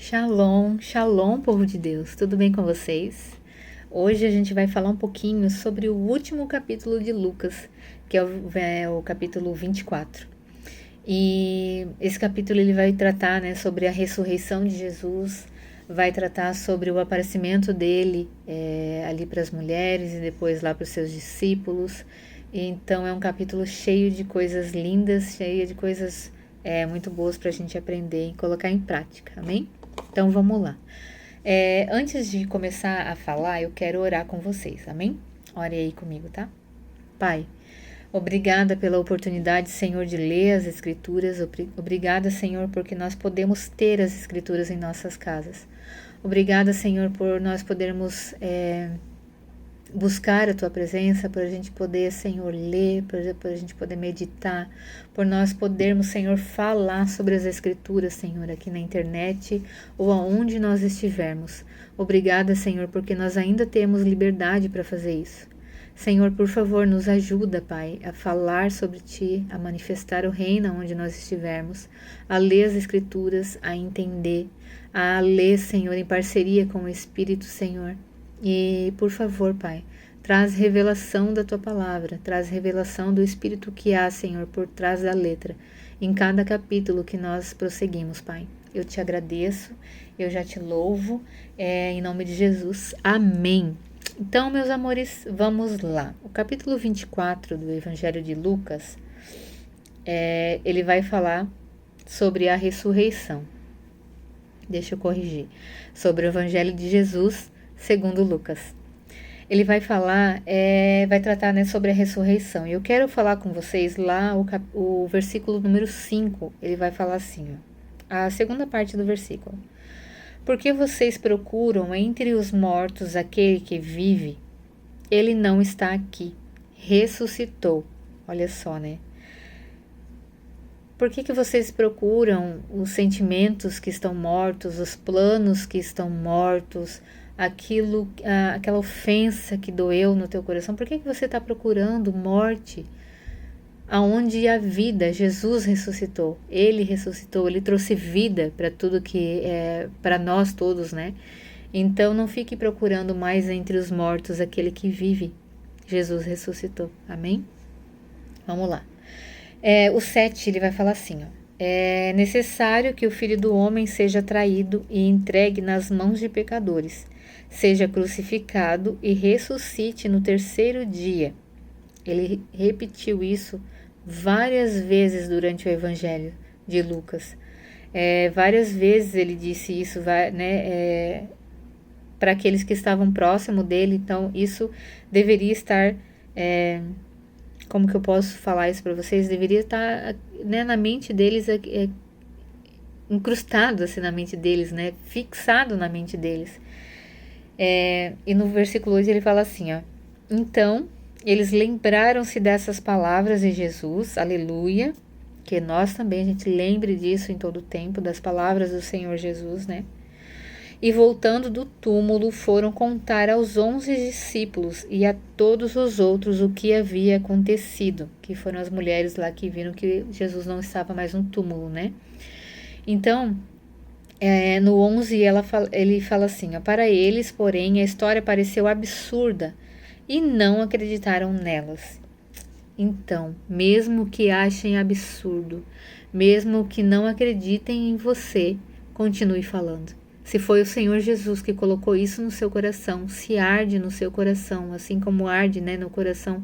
Shalom, shalom, povo de Deus, tudo bem com vocês? Hoje a gente vai falar um pouquinho sobre o último capítulo de Lucas, que é o capítulo 24. E esse capítulo ele vai tratar, sobre a ressurreição de Jesus, vai tratar sobre o aparecimento dele ali para as mulheres e depois lá para os seus discípulos. Então é um capítulo cheio de coisas lindas, cheio de coisas muito boas para a gente aprender e colocar em prática, amém? Então vamos lá. Antes de começar a falar, eu quero orar com vocês, amém? Ore aí comigo, tá? Pai, obrigada pela oportunidade, Senhor, de ler as Escrituras. Obrigada, Senhor, porque nós podemos ter as Escrituras em nossas casas. Obrigada, Senhor, por nós podermos buscar a Tua presença, por a gente poder, Senhor, ler, por a gente poder meditar, por nós podermos, Senhor, falar sobre as Escrituras, Senhor, aqui na internet ou aonde nós estivermos. Obrigada, Senhor, porque nós ainda temos liberdade para fazer isso. Senhor, por favor, nos ajuda, Pai, a falar sobre Ti, a manifestar o reino onde nós estivermos, a ler as Escrituras, a entender, a ler, Senhor, em parceria com o Espírito, Senhor. E, por favor, Pai, traz revelação da Tua palavra, traz revelação do Espírito que há, Senhor, por trás da letra, em cada capítulo que nós prosseguimos, Pai. Eu te agradeço, eu já te louvo, em nome de Jesus. Amém. Então, meus amores, vamos lá. O capítulo 24 do Evangelho de Lucas, ele vai falar sobre a ressurreição. Deixa eu corrigir. Sobre o Evangelho de Jesus, segundo Lucas. Ele vai falar, vai tratar sobre a ressurreição. E eu quero falar com vocês lá o versículo número 5. Ele vai falar assim, a segunda parte do versículo. Porque vocês procuram entre os mortos aquele que vive? Ele não está aqui. Ressuscitou. Olha só, né? Por que vocês procuram os sentimentos que estão mortos, os planos que estão mortos, aquela ofensa que doeu no teu coração? Por que você está procurando morte? Aonde a vida, Jesus ressuscitou, Ele ressuscitou, Ele trouxe vida para tudo que é para nós todos, né? Então não fique procurando mais entre os mortos aquele que vive. Jesus ressuscitou, amém? Vamos lá. O 7, ele vai falar assim, é necessário que o Filho do Homem seja traído e entregue nas mãos de pecadores, seja crucificado e ressuscite no terceiro dia. Ele repetiu isso várias vezes durante o Evangelho de Lucas. Várias vezes ele disse isso, para aqueles que estavam próximo dele. Então, isso deveria estar... como que eu posso falar isso para vocês? Deveria estar na mente deles, incrustado assim na mente deles, fixado na mente deles. E no versículo 8 ele fala assim, então eles lembraram-se dessas palavras de Jesus, aleluia, que nós também a gente lembre disso em todo o tempo, das palavras do Senhor Jesus, E voltando do túmulo, foram contar aos 11 discípulos e a todos os outros o que havia acontecido, que foram as mulheres lá que viram que Jesus não estava mais no túmulo, Então, no 11 ele fala assim, para eles, porém, a história pareceu absurda e não acreditaram nelas. Então, mesmo que achem absurdo, mesmo que não acreditem em você, continue falando. Se foi o Senhor Jesus que colocou isso no seu coração, se arde no seu coração, assim como arde no coração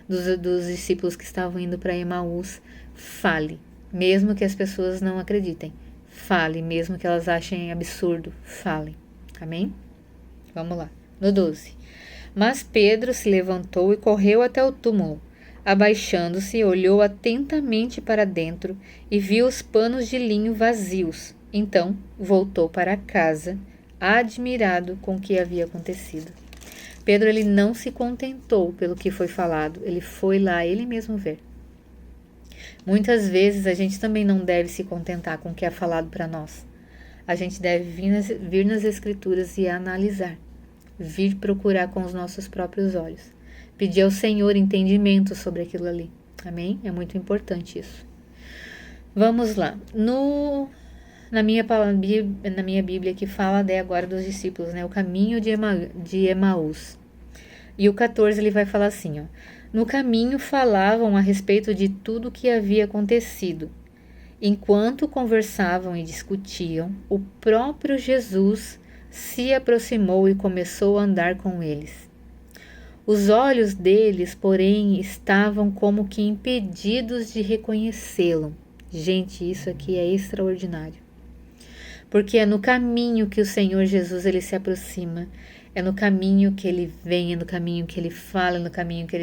dos discípulos que estavam indo para Emaús, fale, mesmo que as pessoas não acreditem. Fale, mesmo que elas achem absurdo, fale. Amém? Vamos lá. No 12. Mas Pedro se levantou e correu até o túmulo. Abaixando-se, olhou atentamente para dentro e viu os panos de linho vazios. Então, voltou para casa, admirado com o que havia acontecido. Pedro, ele não se contentou pelo que foi falado, ele foi lá ele mesmo ver. Muitas vezes a gente também não deve se contentar com o que é falado para nós. A gente deve vir nas Escrituras e analisar, vir procurar com os nossos próprios olhos, pedir ao Senhor entendimento sobre aquilo ali. Amém? É muito importante isso. Vamos lá. Na minha Bíblia que fala agora dos discípulos, né? O caminho de Emaús. E o 14 ele vai falar assim, ó. No caminho falavam a respeito de tudo o que havia acontecido. Enquanto conversavam e discutiam, o próprio Jesus se aproximou e começou a andar com eles. Os olhos deles, porém, estavam como que impedidos de reconhecê-lo. Gente, isso aqui é extraordinário. Porque é no caminho que o Senhor Jesus ele se aproxima, é no caminho que ele vem, é no caminho que ele fala, é no caminho que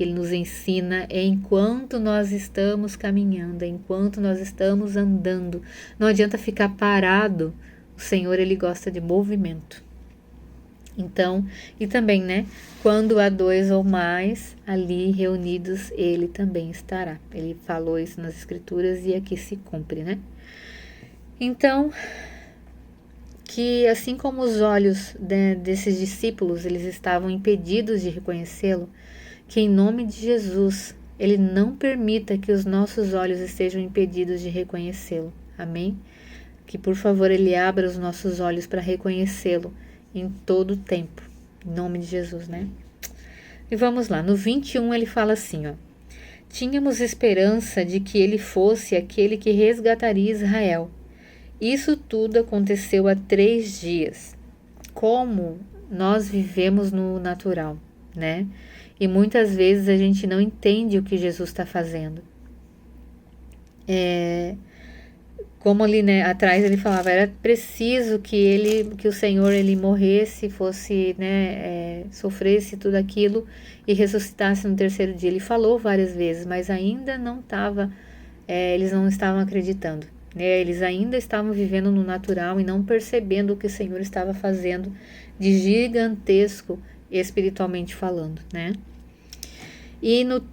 ele nos ensina, é enquanto nós estamos caminhando, é enquanto nós estamos andando. Não adianta ficar parado, o Senhor ele gosta de movimento. Então, e também, né, quando há 2 ou mais ali reunidos, ele também estará. Ele falou isso nas Escrituras e aqui se cumpre, né? Então, que assim como os olhos desses discípulos, eles estavam impedidos de reconhecê-lo, que em nome de Jesus, ele não permita que os nossos olhos estejam impedidos de reconhecê-lo. Amém? Que por favor ele abra os nossos olhos para reconhecê-lo em todo o tempo. Em nome de Jesus, né? E vamos lá, no 21 ele fala assim, ó. Tínhamos esperança de que ele fosse aquele que resgataria Israel. Isso tudo aconteceu há 3 dias. Como nós vivemos no natural, né? E muitas vezes a gente não entende o que Jesus está fazendo. Como ali, né, atrás ele falava, era preciso que o Senhor ele morresse, fosse, né, sofresse tudo aquilo e ressuscitasse no 3º dia. Ele falou várias vezes, mas ainda não estava, eles não estavam acreditando. Eles ainda estavam vivendo no natural e não percebendo o que o Senhor estava fazendo de gigantesco espiritualmente falando, né? E no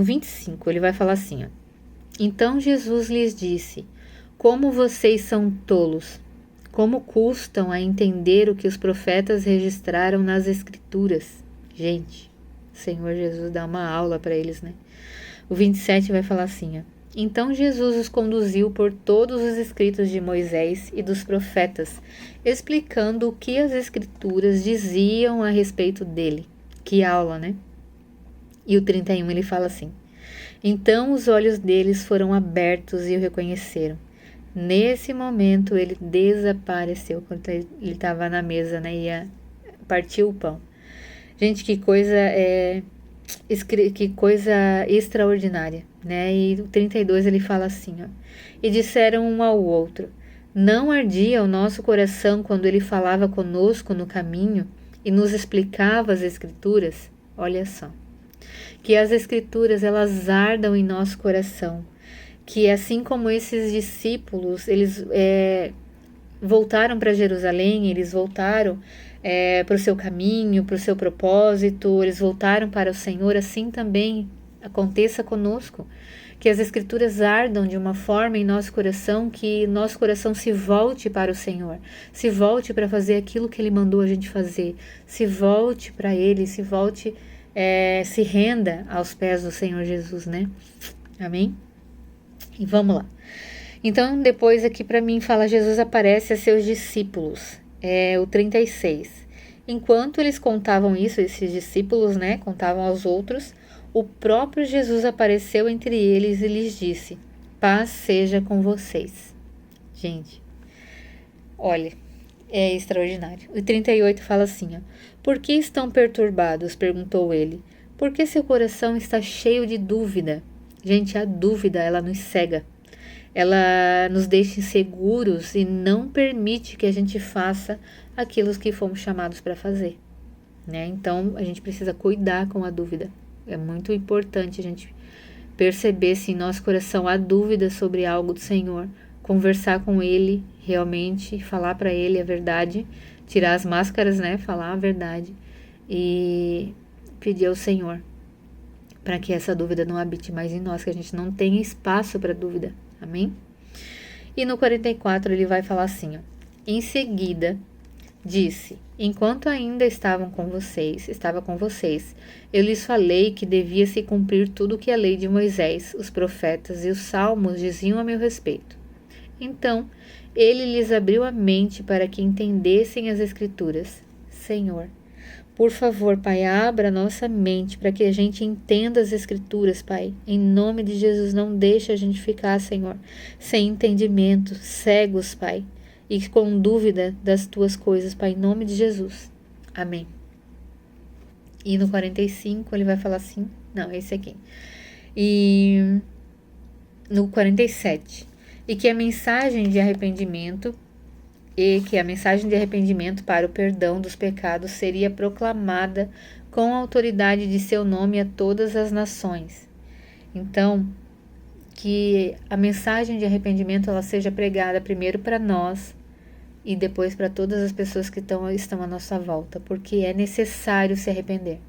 25, ele vai falar assim, ó. Então Jesus lhes disse, como vocês são tolos, como custam a entender o que os profetas registraram nas Escrituras. Gente, o Senhor Jesus dá uma aula para eles, né? O 27 vai falar assim, ó. Então Jesus os conduziu por todos os escritos de Moisés e dos profetas, explicando o que as Escrituras diziam a respeito dele. Que aula, né? E o 31 ele fala assim, então os olhos deles foram abertos e o reconheceram. Nesse momento ele desapareceu, quando ele estava na mesa, né? Ia partir o pão. Gente, que coisa extraordinária, né? E o 32 ele fala assim, ó. E disseram um ao outro, não ardia o nosso coração quando ele falava conosco no caminho e nos explicava as Escrituras? Olha só. Que as Escrituras elas ardam em nosso coração, que assim como esses discípulos, eles voltaram para Jerusalém, eles voltaram para o seu caminho, para o seu propósito, eles voltaram para o Senhor, assim também aconteça conosco, que as Escrituras ardam de uma forma em nosso coração, que nosso coração se volte para o Senhor, se volte para fazer aquilo que Ele mandou a gente fazer, se volte para Ele, se volte se renda aos pés do Senhor Jesus, né? Amém? E vamos lá. Então, depois aqui para mim fala, Jesus aparece a seus discípulos. O 36. Enquanto eles contavam isso, esses discípulos, né, contavam aos outros, o próprio Jesus apareceu entre eles e lhes disse, paz seja com vocês. Gente, olha, é extraordinário. O 38 fala assim, ó, por que estão perturbados? Perguntou ele. Por que seu coração está cheio de dúvida? Gente, a dúvida, ela nos cega. Ela nos deixa inseguros e não permite que a gente faça aquilo que fomos chamados para fazer, né? Então, a gente precisa cuidar com a dúvida. É muito importante a gente perceber se em nosso coração há dúvida sobre algo do Senhor, conversar com Ele realmente, falar para Ele a verdade, tirar as máscaras, né? Falar a verdade e pedir ao Senhor para que essa dúvida não habite mais em nós, que a gente não tenha espaço para dúvida. Amém? E no 44 ele vai falar assim, ó, em seguida disse, enquanto ainda estava com vocês, eu lhes falei que devia se cumprir tudo o que a lei de Moisés, os profetas e os salmos diziam a meu respeito. Então, ele lhes abriu a mente para que entendessem as Escrituras. Senhor, por favor, Pai, abra nossa mente para que a gente entenda as Escrituras, Pai. Em nome de Jesus, não deixe a gente ficar, Senhor, sem entendimento, cegos, Pai, e com dúvida das tuas coisas, Pai, em nome de Jesus. Amém. E no 45 ele vai falar assim, não, esse aqui. E no 47, e que a mensagem de arrependimento para o perdão dos pecados seria proclamada com a autoridade de seu nome a todas as nações. Então, que a mensagem de arrependimento ela seja pregada primeiro para nós e depois para todas as pessoas que estão à nossa volta, porque é necessário se arrepender.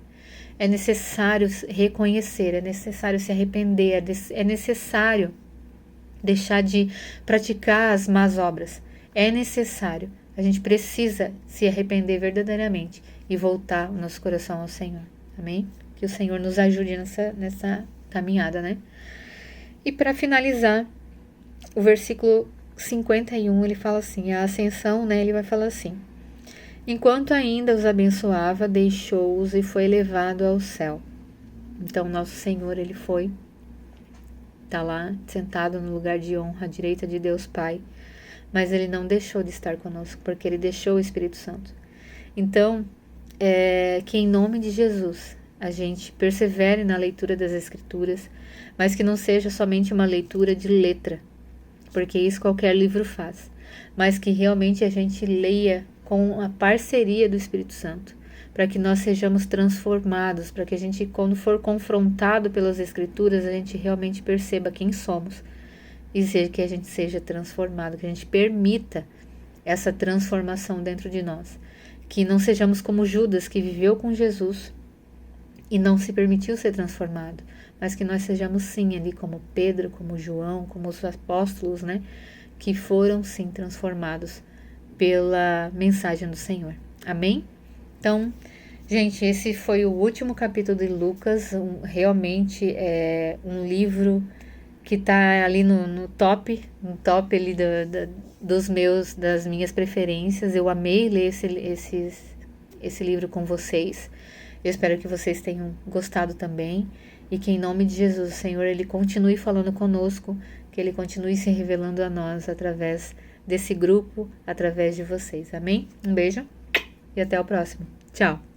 É necessário reconhecer, é necessário se arrepender, é necessário deixar de praticar as más obras. É necessário. A gente precisa se arrepender verdadeiramente e voltar o nosso coração ao Senhor. Amém? Que o Senhor nos ajude nessa caminhada, né? E para finalizar, o versículo 51, ele fala assim, a ascensão, né? Ele vai falar assim: enquanto ainda os abençoava, deixou-os e foi levado ao céu. Então, nosso Senhor, ele está lá, sentado no lugar de honra, à direita de Deus Pai, mas ele não deixou de estar conosco, porque ele deixou o Espírito Santo. Então, que em nome de Jesus, a gente persevere na leitura das Escrituras, mas que não seja somente uma leitura de letra, porque isso qualquer livro faz, mas que realmente a gente leia com a parceria do Espírito Santo, para que nós sejamos transformados, para que a gente, quando for confrontado pelas Escrituras, a gente realmente perceba quem somos e que a gente seja transformado, que a gente permita essa transformação dentro de nós, que não sejamos como Judas, que viveu com Jesus e não se permitiu ser transformado, mas que nós sejamos sim ali como Pedro, como João, como os apóstolos, né, que foram sim transformados pela mensagem do Senhor. Amém? Então, gente, esse foi o último capítulo de Lucas, realmente é um livro que está ali no top ali das minhas preferências. Eu amei ler esse livro com vocês. Eu espero que vocês tenham gostado também e que em nome de Jesus, o Senhor, ele continue falando conosco, que ele continue se revelando a nós através desse grupo, através de vocês. Amém? Um beijo e até o próximo. Tchau!